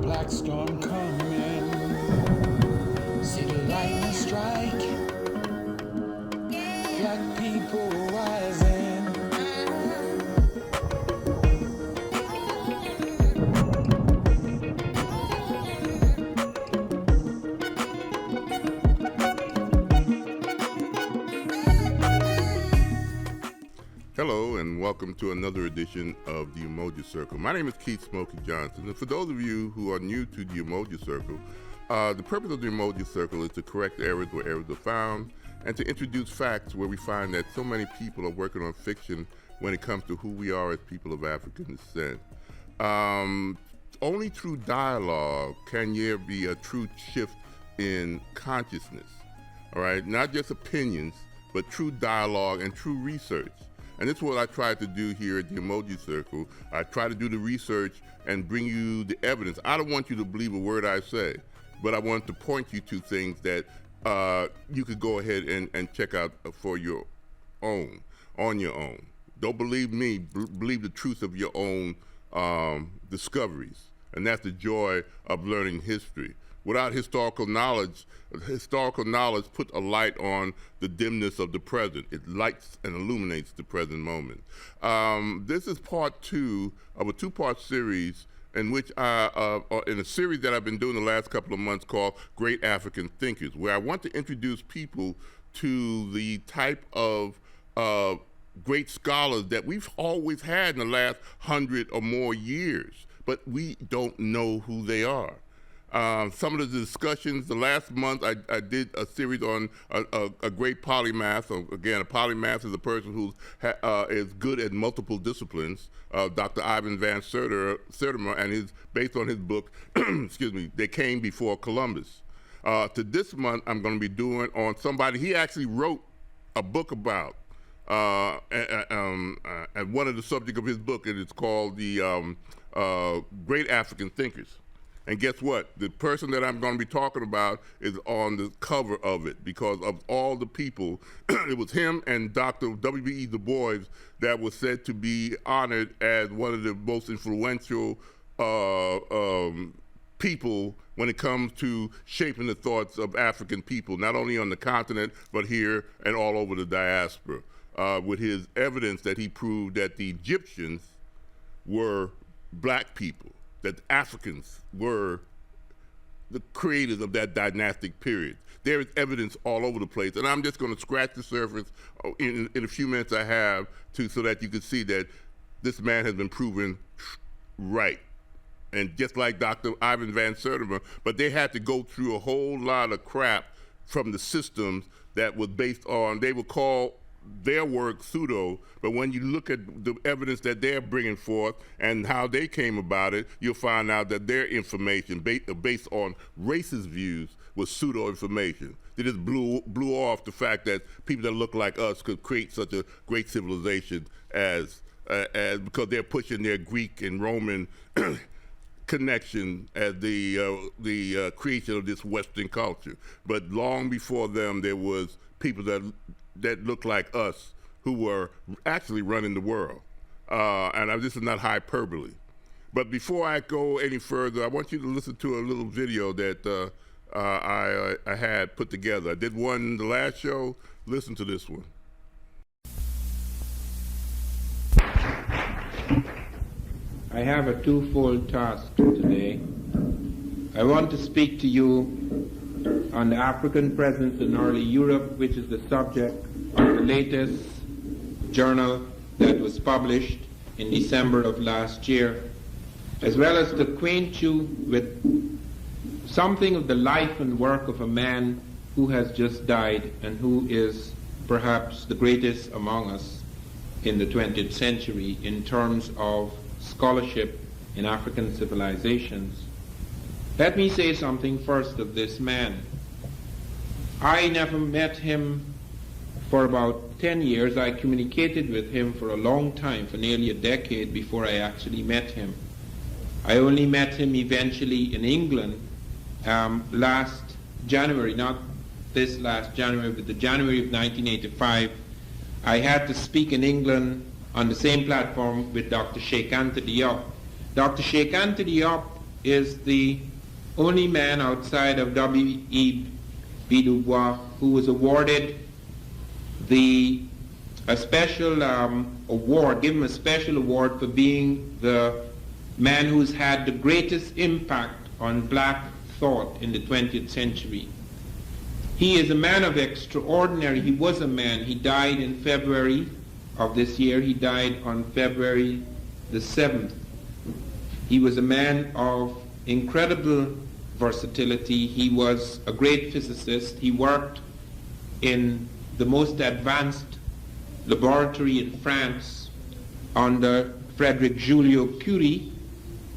black storm coming. See the lightning strike. Black people rising. Hello and welcome to another edition of the Umoja Circle. My name is Keith Smokey Johnson, and for those of you who are new to the Umoja Circle, the purpose of the Umoja Circle is to correct errors where errors are found and to introduce facts where we find that so many people are working on fiction when it comes to who we are as people of African descent. Only through dialogue can there be a true shift in consciousness, all right? Not just opinions, but true dialogue and true research. And this is what I try to do here at the Umoja Circle. I try to do the research and bring you the evidence. I don't want you to believe a word I say, but I want to point you to things that you could go ahead and check out for your own, on your own. Don't believe me, believe the truth of your own discoveries. And that's the joy of learning history. Without historical knowledge puts a light on the dimness of the present. It lights and illuminates the present moment. This is part two of a two-part series in which in a series that I've been doing the last couple of months called Great African Thinkers, where I want to introduce people to the type of great scholars that we've always had in the last 100 or more years, but we don't know who they are. Some of the discussions, the last month I did a series on a great polymath. So again, a polymath is a person who is good at multiple disciplines, Dr. Ivan Van Sertima, and he's based on his book, excuse me, They Came Before Columbus. To this month, I'm going to be doing on somebody he actually wrote a book about, and one of the subjects of his book, and it's called the Great African Thinkers. And guess what? The person that I'm going to be talking about is on the cover of it because of all the people. It was him and Dr. W.E. Du Bois that was said to be honored as one of the most influential people when it comes to shaping the thoughts of African people, not only on the continent, but here and all over the diaspora, with his evidence that he proved that the Egyptians were black people, that Africans were the creators of that dynastic period. There is evidence all over the place, and I'm just going to scratch the surface in a few minutes I have so that you can see that this man has been proven right. And just like Dr. Ivan Van Sertima, but they had to go through a whole lot of crap from the systems that was based on, they would call their work pseudo, but when you look at the evidence that they're bringing forth and how they came about it, you'll find out that their information based on racist views was pseudo information. They just blew off the fact that people that look like us could create such a great civilization as because they're pushing their Greek and Roman connection as the creation of this Western culture. But long before them, there was people that looked like us who were actually running the world. And this is not hyperbole. But before I go any further, I want you to listen to a little video that I had put together. I did one the last show. Listen to this one. I have a twofold task today. I want to speak to you on the African presence in early Europe, which is the subject of the latest journal that was published in December of last year, as well as to acquaint you with something of the life and work of a man who has just died and who is perhaps the greatest among us in the 20th century in terms of scholarship in African civilizations. Let me say something first of this man. I never met him for about 10 years. I communicated with him for a long time, for nearly a decade before I actually met him. I only met him eventually in England last January, not this last January, but the January of 1985. I had to speak in England on the same platform with Dr. Sheikh Anta Diop. Dr. Sheikh Anta Diop is the only man outside of W.E.B. Du Bois who was awarded a special award, give him a special award for being the man who's had the greatest impact on black thought in the 20th century. He is a man of extraordinary, he was a man, he died in February of this year, he died on February the 7th. He was a man of incredible versatility. He was a great physicist. He worked in the most advanced laboratory in France under Frédéric Joliot-Curie,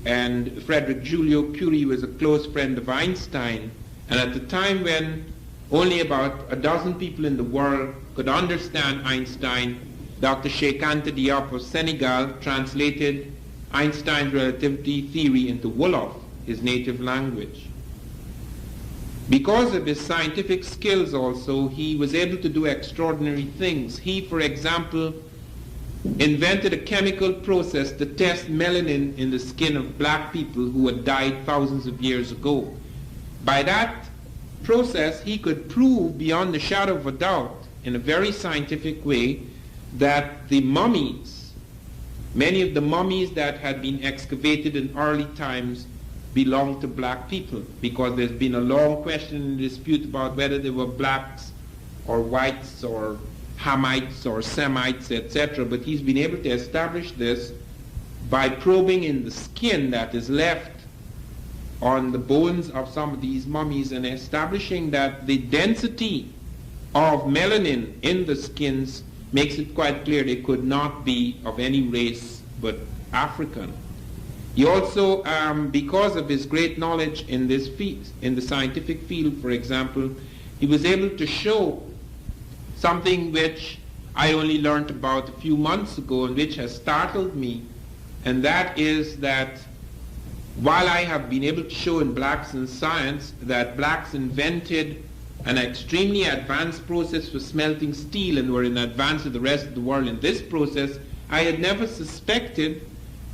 and Frédéric Joliot-Curie was a close friend of Einstein, and at the time when only about a dozen people in the world could understand Einstein, Dr. Cheikh Anta Diop of Senegal translated Einstein's relativity theory into Wolof, his native language. Because of his scientific skills also, he was able to do extraordinary things. He, for example, invented a chemical process to test melanin in the skin of black people who had died thousands of years ago. By that process, he could prove beyond the shadow of a doubt, in a very scientific way, that the mummies, many of the mummies that had been excavated in early times, belonged to black people, because there's been a long question and dispute about whether they were blacks or whites or Hamites or Semites, etc. But he's been able to establish this by probing in the skin that is left on the bones of some of these mummies and establishing that the density of melanin in the skins makes it quite clear they could not be of any race but African. He also, because of his great knowledge in this field, in the scientific field, for example, he was able to show something which I only learned about a few months ago and which has startled me, and that is that while I have been able to show in Blacks in Science that blacks invented an extremely advanced process for smelting steel and were in advance of the rest of the world in this process, I had never suspected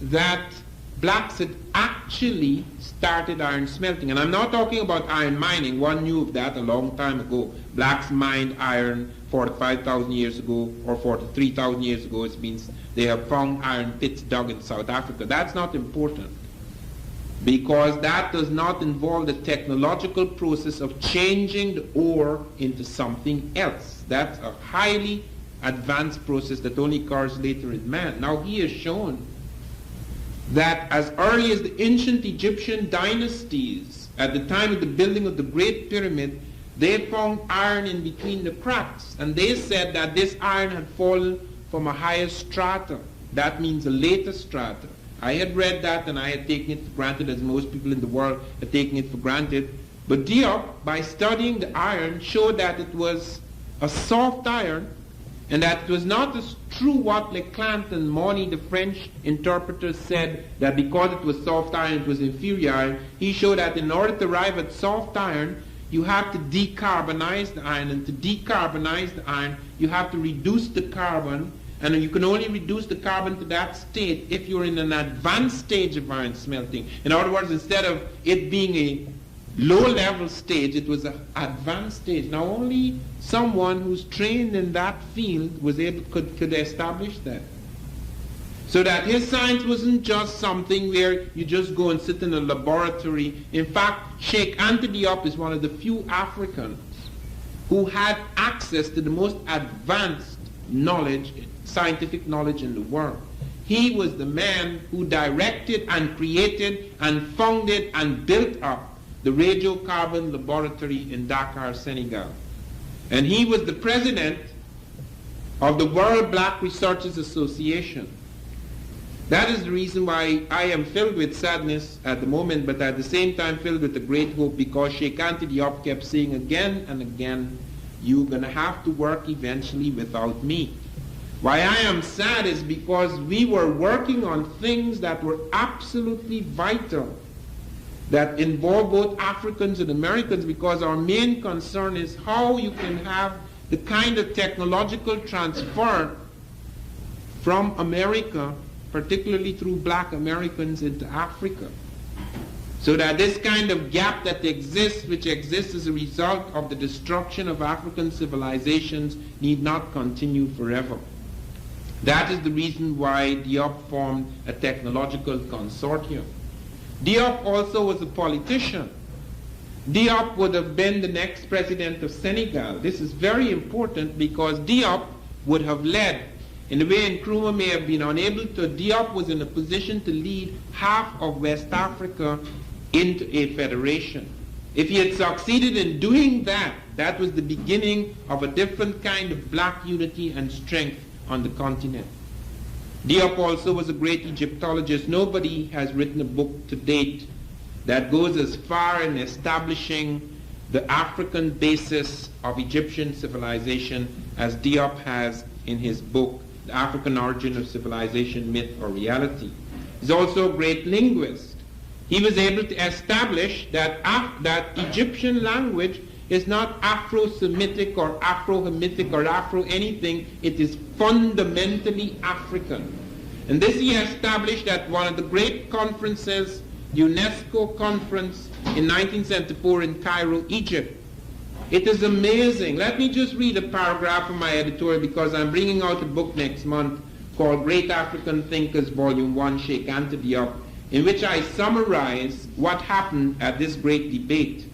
that blacks had actually started iron smelting. And I'm not talking about iron mining. One knew of that a long time ago. Blacks mined iron 45,000 years ago or 43,000 years ago. It means they have found iron pits dug in South Africa. That's not important, because that does not involve the technological process of changing the ore into something else. That's a highly advanced process that only occurs later in man. Now he has shown that as early as the ancient Egyptian dynasties, at the time of the building of the Great Pyramid, they found iron in between the cracks, and they said that this iron had fallen from a higher strata. That means a later strata. I had read that and I had taken it for granted, as most people in the world had taken it for granted. But Diop, by studying the iron, showed that it was a soft iron, and that it was not as true what Leclerc and Moni, the French interpreters, said, that because it was soft iron, it was inferior iron. He showed that in order to arrive at soft iron, you have to decarbonize the iron, and to decarbonize the iron, you have to reduce the carbon, and you can only reduce the carbon to that state if you're in an advanced stage of iron smelting. In other words, instead of it being a low-level stage, it was an advanced stage. Now only someone who's trained in that field was able could establish that. So that his science wasn't just something where you just go and sit in a laboratory. In fact, Cheikh Anta Diop is one of the few Africans who had access to the most advanced knowledge, scientific knowledge in the world. He was the man who directed and created and founded and built up the radiocarbon laboratory in Dakar, Senegal. And he was the president of the World Black Researchers Association. That is the reason why I am filled with sadness at the moment, but at the same time filled with a great hope, because Cheikh Anta Diop kept saying again and again, you're going to have to work eventually without me. Why I am sad is because we were working on things that were absolutely vital, that involve both Africans and Americans, because our main concern is how you can have the kind of technological transfer from America, particularly through black Americans, into Africa. So that this kind of gap that exists, which exists as a result of the destruction of African civilizations, need not continue forever. That is the reason why Diop formed a technological consortium. Diop also was a politician. Diop would have been the next president of Senegal. This is very important because Diop would have led, in the way Nkrumah may have been unable to, Diop was in a position to lead half of West Africa into a federation. If he had succeeded in doing that, that was the beginning of a different kind of black unity and strength on the continent. Diop also was a great Egyptologist. Nobody has written a book to date that goes as far in establishing the African basis of Egyptian civilization as Diop has in his book, The African Origin of Civilization, Myth or Reality. He's also a great linguist. He was able to establish that Egyptian language is not Afro-Semitic or Afro-Hamitic or Afro-anything. It is fundamentally African. And this he established at one of the great conferences, UNESCO conference in 1974 in Cairo, Egypt. It is amazing. Let me just read a paragraph from my editorial because I'm bringing out a book next month called Great African Thinkers, Volume 1, Sheikh Anta Diop, in which I summarize what happened at this great debate.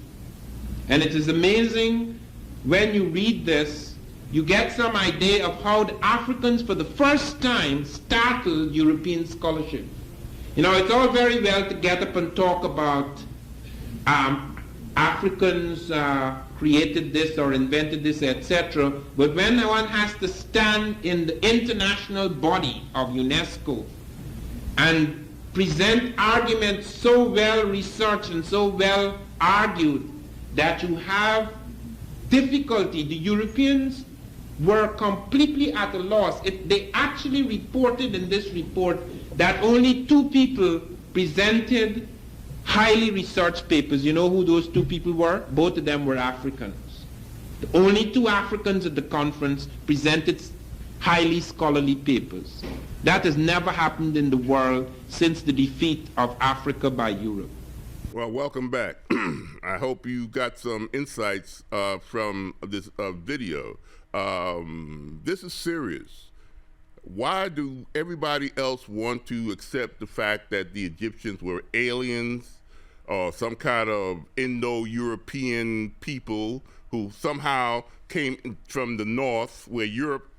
And it is amazing when you read this, you get some idea of how the Africans for the first time startled European scholarship. You know, it's all very well to get up and talk about Africans created this or invented this, etc. But when one has to stand in the international body of UNESCO and present arguments so well researched and so well argued that you have difficulty. The Europeans were completely at a loss. They actually reported in this report that only 2 people presented highly researched papers. You know who those 2 people were? Both of them were Africans. The only 2 Africans at the conference presented highly scholarly papers. That has never happened in the world since the defeat of Africa by Europe. Well, welcome back. I hope you got some insights from this video. This is serious. Why do everybody else want to accept the fact that the Egyptians were aliens or some kind of Indo-European people who somehow came from the north where Europe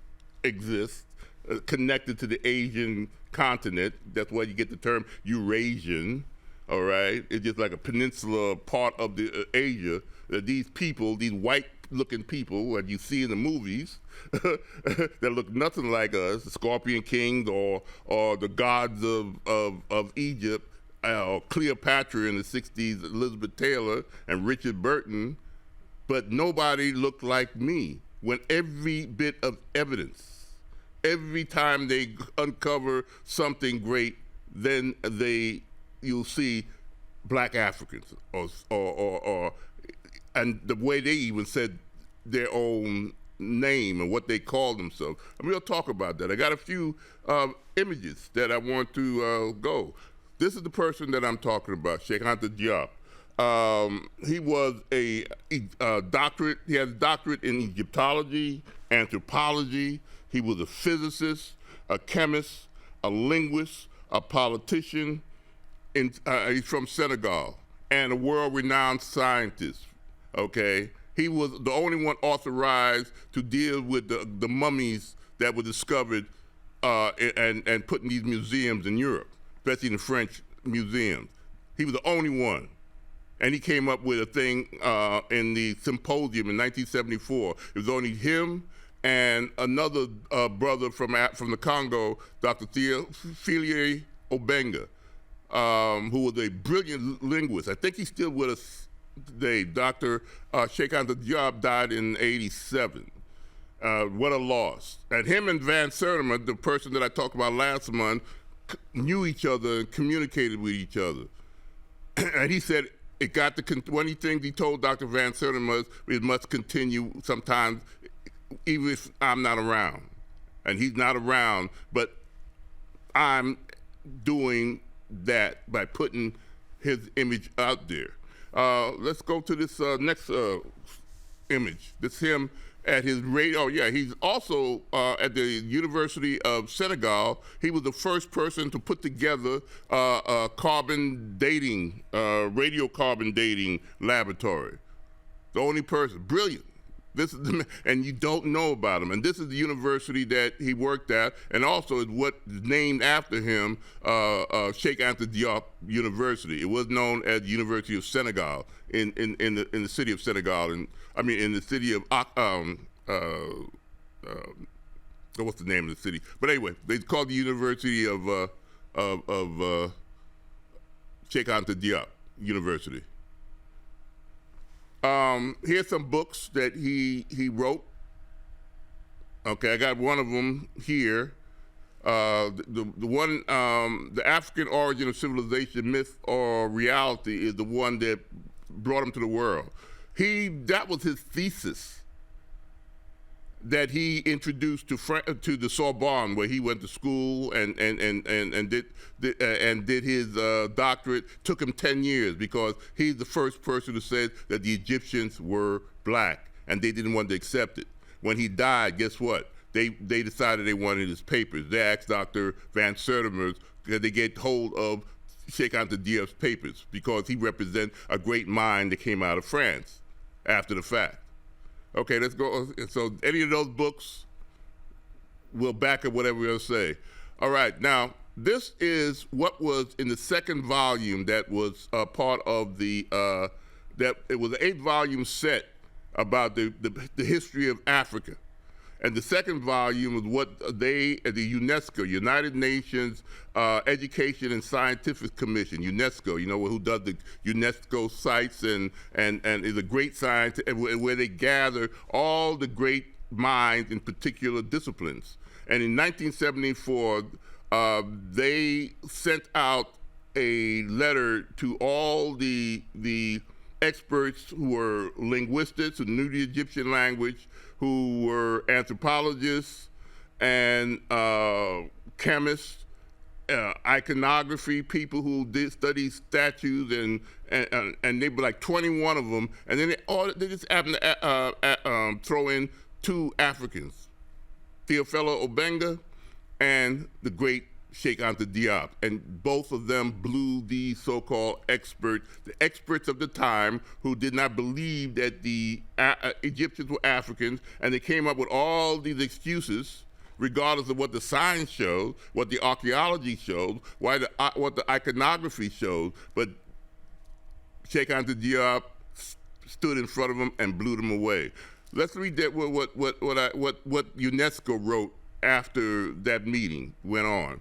exists, connected to the Asian continent? That's why you get the term Eurasian. All right, it's just like a peninsula part of the Asia. These people, these white-looking people that you see in the movies, that look nothing like us, the Scorpion Kings or the gods of Egypt, or Cleopatra in the '60s, Elizabeth Taylor and Richard Burton, but nobody looked like me. When every bit of evidence, every time they uncover something great, then you'll see black Africans, and the way they even said their own name and what they called themselves. I mean, we'll talk about that. I got a few images that I want to go. This is the person that I'm talking about, Sheikh Anta Diop. He was a doctorate. He has a doctorate in Egyptology, anthropology. He was a physicist, a chemist, a linguist, a politician. He's from Senegal, and a world-renowned scientist, okay? He was the only one authorized to deal with the mummies that were discovered and put in these museums in Europe, especially in the French museums. He was the only one. And he came up with a thing in the symposium in 1974. It was only him and another brother from the Congo, Dr. Theophile Obenga, who was a brilliant linguist. I think he's still with us today. Dr. Sheikh Anta Diop died in '87. What a loss. And him and Van Sertima, the person that I talked about last month, knew each other and communicated with each other. And he said it got to, one of the things he told Dr. Van Sertima, it must continue sometimes, even if I'm not around. And he's not around, but I'm doing that by putting his image out there. Let's go to this next image. This him at his radio. Oh yeah, he's also at the University of Senegal. He was the first person to put together a carbon dating, radiocarbon dating laboratory. The only person, brilliant. This is and you don't know about him. And this is the university that he worked at, and also is what is named after him, Cheikh Anta Diop University. It was known as the University of Senegal in the city of Senegal, in the city of what's the name of the city? But anyway, they called the University of Cheikh Anta Diop University. Here's some books that he wrote. Okay, I got one of them here. The one, The African Origin of Civilization, Myth or Reality, is the one that brought him to the world. That was his thesis that he introduced to the Sorbonne, where he went to school and did his doctorate. Took him 10 years because he's the first person who said that the Egyptians were black, and they didn't want to accept it. When he died, guess what? They decided they wanted his papers. They asked Dr. Van Sertimers, could they get hold of Cheikh Anta Diop's papers, because he represents a great mind that came out of France after the fact. Okay, let's go. So any of those books will back up whatever we'll say. All right, now this is what was in the second volume that was part of the, it was an 8-volume set about the history of Africa. And the second volume was what the UNESCO, United Nations Education and Scientific Commission, UNESCO, who does the UNESCO sites and is a great science, where they gather all the great minds in particular disciplines. And in 1974, they sent out a letter to all the experts who were linguistics, who knew the Egyptian language, who were anthropologists and chemists, iconography people who did study statues, and they were like 21 of them, and then they just happened to throw in 2 Africans, Theophilo Obenga and the great Cheikh Anta Diop, and both of them blew the so-called experts of the time, who did not believe that the Egyptians were Africans, and they came up with all these excuses, regardless of what the science showed, what the archaeology showed, what the iconography showed. But Cheikh Anta Diop stood in front of them and blew them away. Let's read that what UNESCO wrote after that meeting went on.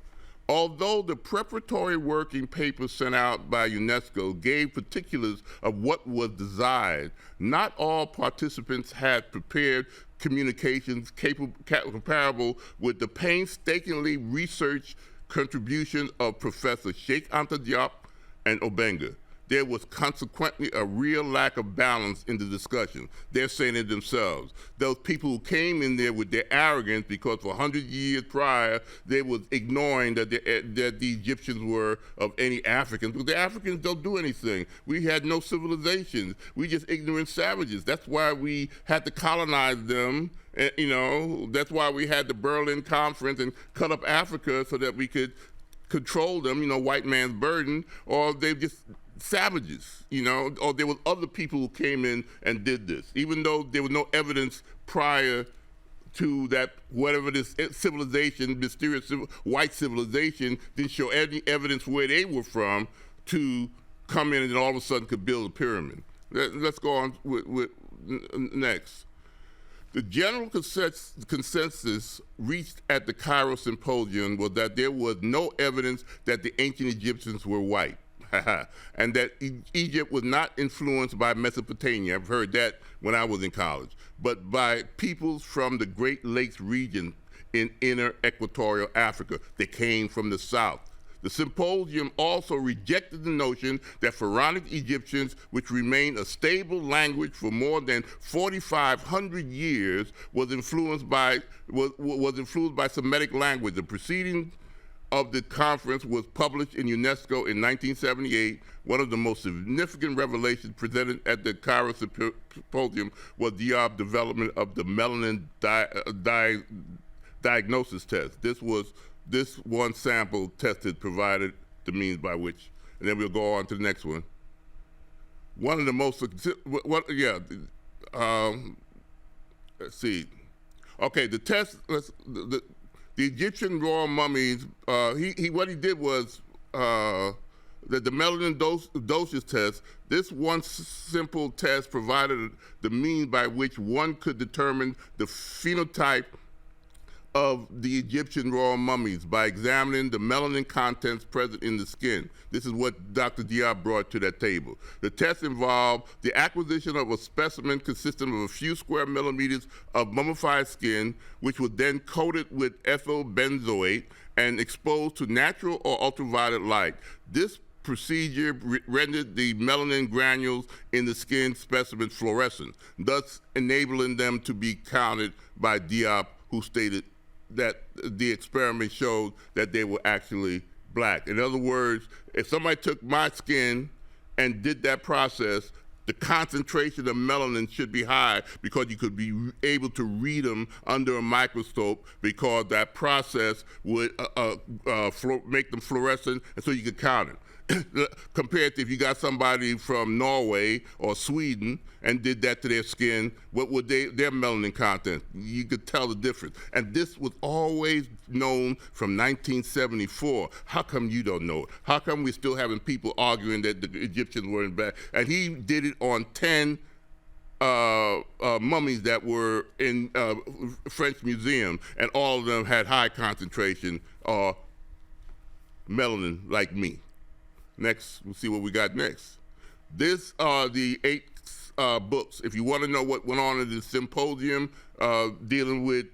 Although the preparatory working paper sent out by UNESCO gave particulars of what was desired, not all participants had prepared communications comparable with the painstakingly researched contributions of Professor Cheikh Anta Diop and Obenga. There was consequently a real lack of balance in the discussion. They're saying it themselves. Those people who came in there with their arrogance, because for 100 years prior, they was ignoring that the Egyptians were of any Africans, because the Africans don't do anything. We had no civilizations. We just ignorant savages. That's why we had to colonize them. That's why we had the Berlin Conference and cut up Africa so that we could control them, white man's burden, or they just savages, or there was other people who came in and did this, even though there was no evidence prior to that, whatever this civilization, mysterious white civilization, didn't show any evidence where they were from to come in and all of a sudden could build a pyramid. Let's go on with next. The general consensus reached at the Cairo Symposium was that there was no evidence that the ancient Egyptians were white. And that Egypt was not influenced by Mesopotamia, I've heard that when I was in college, but by peoples from the Great Lakes region in inner equatorial Africa that came from the south. The symposium also rejected the notion that Pharaonic Egyptians, which remained a stable language for more than 4,500 years, was influenced by Semitic language. The preceding of the conference was published in UNESCO in 1978. One of the most significant revelations presented at the Cairo Symposium was Diab's development of the melanin diagnosis test. This one sample tested provided the means by which, and then we'll go on to the next one. One of the most, let's see. Okay, the test, the Egyptian royal mummies, what he did was, the melanin dosage test, this one simple test provided the means by which one could determine the phenotype of the Egyptian royal mummies by examining the melanin contents present in the skin. This is what Dr. Diab brought to that table. The test involved the acquisition of a specimen consisting of a few square millimeters of mummified skin, which was then coated with ethyl benzoate and exposed to natural or ultraviolet light. This procedure rendered the melanin granules in the skin specimen fluorescent, thus enabling them to be counted by Diab, who stated that the experiment showed that they were actually black. In other words, if somebody took my skin and did that process, the concentration of melanin should be high because you could be able to read them under a microscope, because that process would make them fluorescent, and so you could count it. Compared to if you got somebody from Norway or Sweden and did that to their skin, what would their melanin content? You could tell the difference. And this was always known from 1974. How come you don't know it? How come we're still having people arguing that the Egyptians weren't bad? And he did it on 10 mummies that were in French museum, and all of them had high concentration of melanin like me. Next, we'll see what we got next. These are the 8 books. If you want to know what went on at the symposium dealing with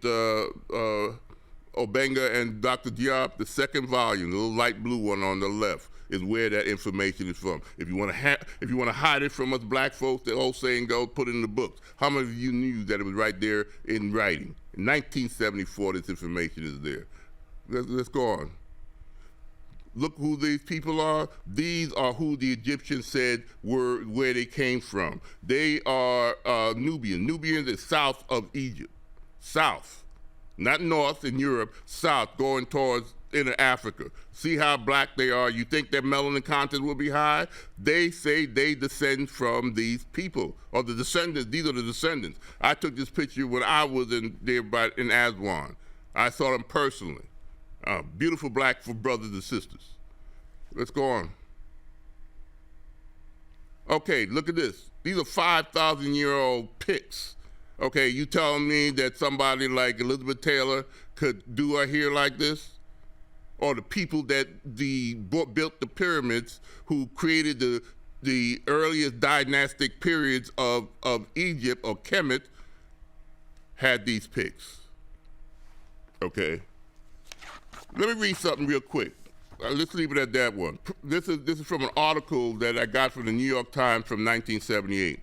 Obenga and Dr. Diab, the second volume, the little light blue one on the left, is where that information is from. If you want to hide it from us black folks, the old saying goes, put it in the books. How many of you knew that it was right there in writing? In 1974, this information is there. Let's go on. Look who these people are. These are who the Egyptians said were where they came from. They are Nubian. Nubians is south of Egypt. South. Not north in Europe, south, going towards inner Africa. See how black they are? You think their melanin content will be high? They say they descend from these people, or the descendants. These are the descendants. I took this picture when I was in Aswan. I saw them personally. Beautiful black brothers and sisters. Let's go on. Okay, look at this. These are 5,000-year-old pics. Okay, you telling me that somebody like Elizabeth Taylor could do her hair like this? Or the people that built the pyramids, who created the earliest dynastic periods of Egypt, or Kemet, had these pics. Okay. Let me read something real quick. Let's leave it at that one. This is from an article that I got from the New York Times from 1978.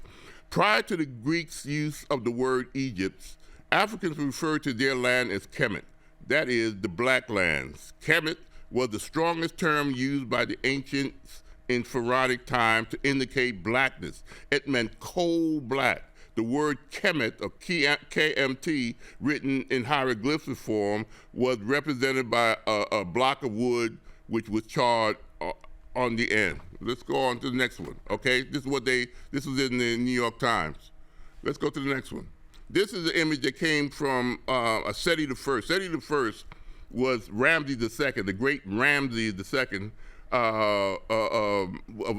Prior to the Greeks' use of the word Egypt, Africans referred to their land as Kemet. That is, the black lands. Kemet was the strongest term used by the ancients in pharaonic times to indicate blackness. It meant coal black. The word Kemet, or KMT, written in hieroglyphic form, was represented by a block of wood which was charred on the end. Let's go on to the next one, okay? This was in the New York Times. Let's go to the next one. This is the image that came from Seti I. Seti I was Ramses II, the great Ramses II, of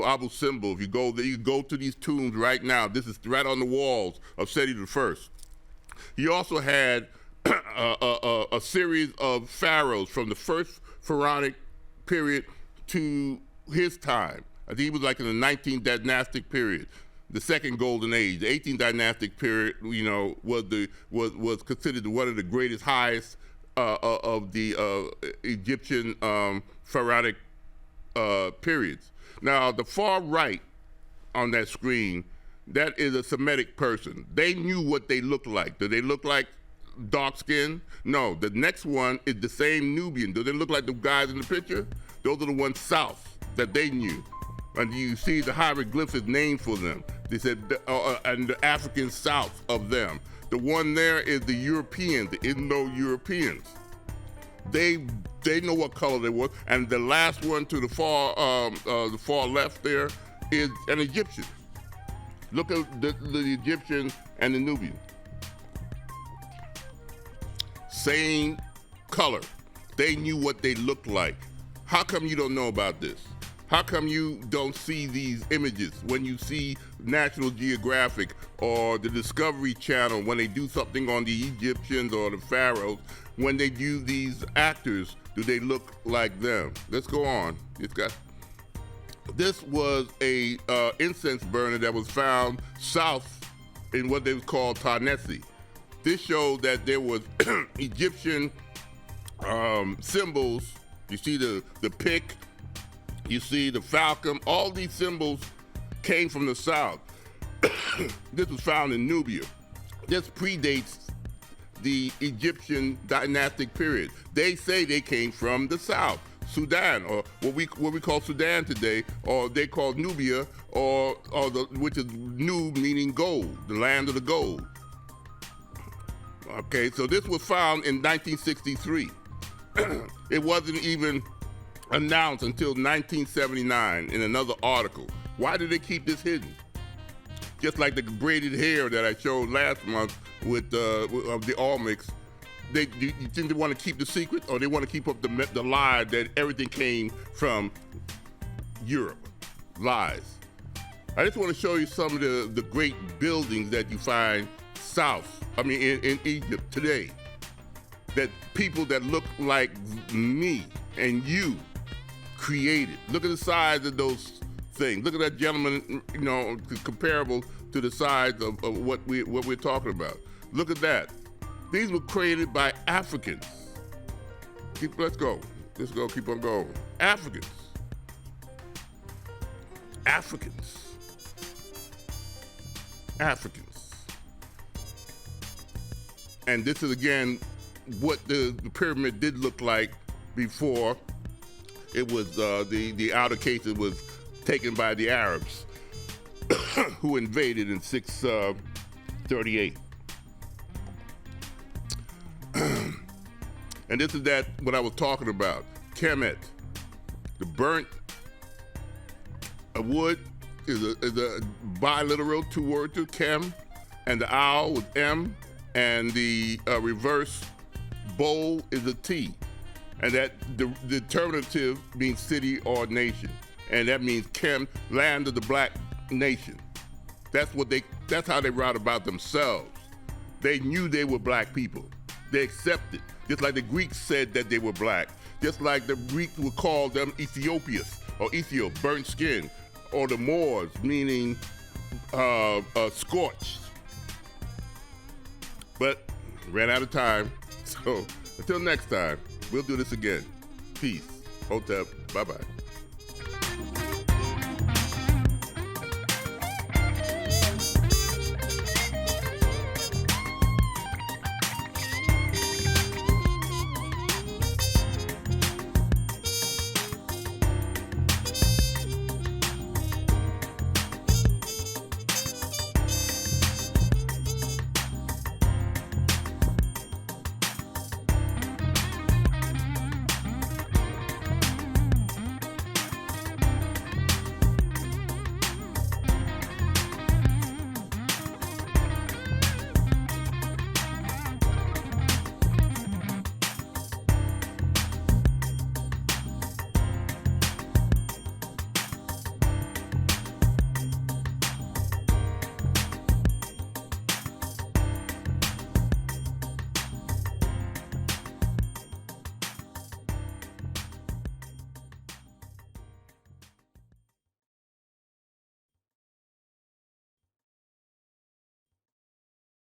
Abu Simbel. If you go there, you go to these tombs right now. This is right on the walls of Seti I. He also had a series of pharaohs from the first pharaonic period to his time. I think he was like in the 19th dynastic period, the second golden age. The 18th dynastic period, was considered one of the greatest, highest of the Egyptian pharaonic periods. Now, the far right on that screen, that is a Semitic person. They knew what they looked like. Do they look like dark skin? No, the next one is the same Nubian. Do they look like the guys in the picture? Those are the ones south that they knew. And you see the hieroglyphs is named for them. They said, and the African south of them. The one there is the Europeans, the Indo-Europeans. They know what color they were. And the last one to the far left there is an Egyptian. Look at the Egyptian and the Nubian. Same color. They knew what they looked like. How come you don't know about this? How come you don't see these images when you see National Geographic or the Discovery Channel when they do something on the Egyptians or the pharaohs? When they do these actors, do they look like them? Let's go on. This was a incense burner that was found south in what they was called Tarnesi. This showed that there was Egyptian symbols. You see the pick, you see the falcon. All these symbols came from the south. This was found in Nubia. This predates the Egyptian dynastic period. They say they came from the south, Sudan, or what we call Sudan today, or they call Nubia, which is Nub meaning gold, the land of the gold. Okay, so this was found in 1963. It wasn't even announced until 1979 in another article. Why did they keep this hidden? Just like the braided hair that I showed last month with the Olmecs, you think they want to keep the secret, or they want to keep up the lie that everything came from Europe? Lies. I just want to show you some of the great buildings that you find in Egypt today. That people that look like me and you created. Look at the size of those things. Look at that gentleman, comparable to the size of what we're talking about. Look at that. These were created by Africans. Let's go, keep on going. Africans. And this is, again, what the pyramid did look like before it was, the outer cases was taken by the Arabs who invaded in 638. And this is what I was talking about, Kemet. The burnt wood is a biliteral, two words to Kem, and the owl with M, and the reverse bowl is a T, and that the determinative means city or nation, and that means Kem, land of the black nation. That's how they wrote about themselves. They knew they were black people. They accepted, just like the Greeks said that they were black, just like the Greeks would call them Ethiopians or Ethiop, burnt skin, or the Moors, meaning scorched. But ran out of time, so until next time, we'll do this again. Peace. Hotep. Bye-bye.